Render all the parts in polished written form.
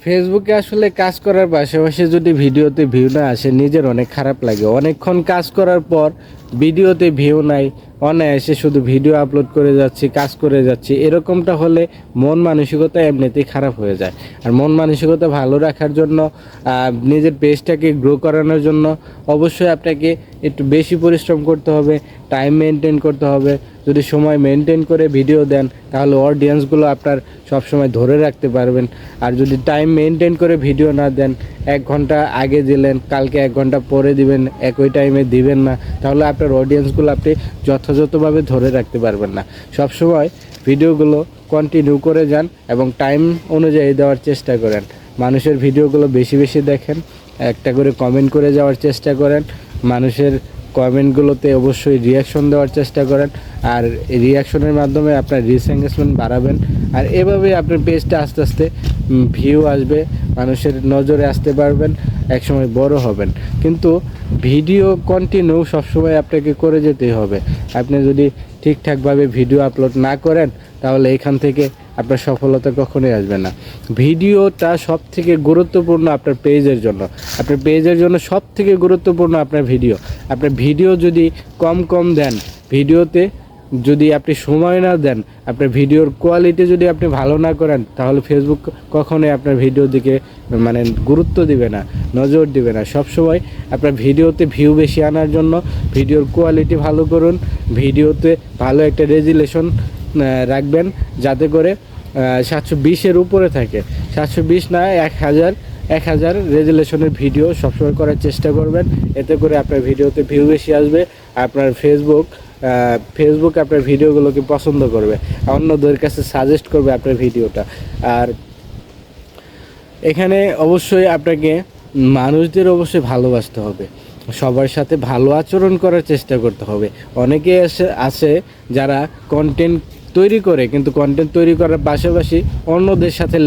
ফেসবুকে আসলে কাজ করার পাশাপাশি যদি ভিডিওতে ভিউ না আসে নিজের অনেক খারাপ লাগে। অনেকক্ষণ কাজ করার পর ভিডিওতে ভিউ নাই, অনায়াসে শুধু ভিডিও আপলোড করে যাচ্ছি, কাজ করে যাচ্ছি, এরকমটা হলে মন মানসিকতা এমনিতেই খারাপ হয়ে যায়। আর মন মানসিকতা ভালো রাখার জন্য, নিজের পেজটাকে গ্রো করানোর জন্য অবশ্যই আপনাকে একটু বেশি পরিশ্রম করতে হবে, টাইম মেনটেন করতে হবে। যদি সময় মেনটেন করে ভিডিও দেন তাহলে অডিয়েন্সগুলো আপনার সবসময় ধরে রাখতে পারবেন। আর যদি টাইম মেনটেন করে ভিডিও না দেন, 1 ঘন্টা আগে দিলেন, কালকে 1 ঘন্টা পরে দিবেন, একই টাইমে দিবেন না, তাহলে আপনার অডিয়েন্সগুলো আপনি যথাযথভাবে ধরে রাখতে পারবেন না। সবসময় ভিডিওগুলো কন্টিনিউ করে যান এবং টাইম অনুযায়ী দেওয়ার চেষ্টা করেন। মানুষের ভিডিওগুলো বেশি বেশি দেখেন, একটা করে কমেন্ট করে যাওয়ার চেষ্টা করেন, মানুষের কমেন্টগুলোতে অবশ্যই রিয়াকশন দেওয়ার চেষ্টা করেন। আর রিয়াকশনের মাধ্যমে আপনার রিচ এঙ্গেজমেন্ট বাড়াবেন। আর এভাবে আপনার পেজটা আস্তে আস্তে ভিউ আসবে, মানুষের নজরে আসতে পারবেন, একসময় বড় হবেন। কিন্তু ভিডিও কন্টিনিউ সবসময় আপনাকে করে যেতেই হবে। আপনি যদি ঠিকঠাকভাবে ভিডিও আপলোড না করেন তাহলে এখান থেকে আপনার সফলতা কখনোই আসবে না। ভিডিওটা সব থেকে গুরুত্বপূর্ণ আপনার পেজের জন্য। আপনার পেজের জন্য সব থেকে গুরুত্বপূর্ণ আপনার ভিডিও। আপনার ভিডিও যদি কম দেন, ভিডিওতে যদি আপনি সময় না দেন, আপনার ভিডিওর কোয়ালিটি যদি আপনি ভালো না করেন, তাহলে ফেসবুক কখনোই আপনার ভিডিও দিকে গুরুত্ব দিবে না, নজর দিবে না। সবসময় আপনার ভিডিওতে ভিউ বেশি আনার জন্য ভিডিওর কোয়ালিটি ভালো করুন, ভিডিওতে ভালো একটা রেজুলেশন রাখবেন, যাতে করে 720-এর উপরে থাকে। 720 না, 1000 রেজুলেশনের ভিডিও সবসময় করার চেষ্টা করবেন। এতে করে আপনার ভিডিওতে ভিউ বেশি আসবে। আপনার ফেসবুক আপনার ভিডিওগুলোকে পছন্দ করবে, অন্যদের কাছে সাজেস্ট করবে আপনার ভিডিওটা। আর এখানে অবশ্যই আপনাকে মানুষদের অবশ্যই ভালোবাসতে হবে, সবার সাথে ভালো আচরণ করার চেষ্টা করতে হবে। অনেকে আছে যারা কন্টেন্ট তৈরি করে, কিন্তু কন্টেন্ট তৈরি করার পাশাপাশি অন্যদের সাথে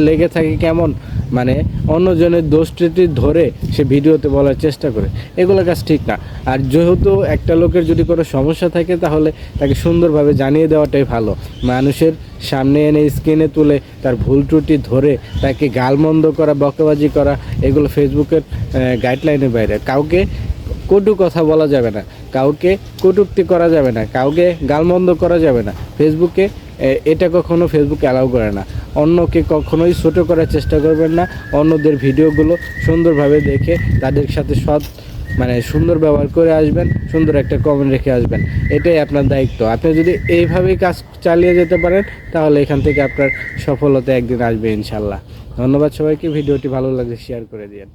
লেগে থাকে কেমন, অন্যজনের দোষ ত্রুটি ধরে সে ভিডিওতে বলার চেষ্টা করে। এগুলো কাজ ঠিক না। আর যেহেতু একটা লোকের যদি কোনো সমস্যা থাকে তাহলে তাকে সুন্দরভাবে জানিয়ে দেওয়াটাই ভালো। মানুষের সামনে এনে স্ক্রিনে তুলে তার ভুল ত্রুটি ধরে তাকে গালমন্দ করা, বকাবাজি করা, এগুলো ফেসবুকের গাইডলাইনের বাইরে। কাউকে কটু কথা বলা যাবে না, কাউকে কটূক্তি করা যাবে না, কাউকে গালমন্দ করা যাবে না। ফেসবুকে এটা কখনো ফেসবুক অ্যালাউ করে না। অন্যকে কখনোই ছোট করার চেষ্টা করবেন না। অন্যদের ভিডিওগুলো সুন্দরভাবে দেখে তাদের সাথে সুন্দর ব্যবহার করে আসবেন, সুন্দর একটা কমেন্ট রেখে আসবেন। এটাই আপনার দায়িত্ব। আপনি যদি এইভাবেই কাজ চালিয়ে যেতে পারেন তাহলে এখান থেকে আপনার সফলতা একদিন আসবে ইনশাল্লাহ। ধন্যবাদ সবাইকে। ভিডিওটি ভালো লাগলে শেয়ার করে দিন।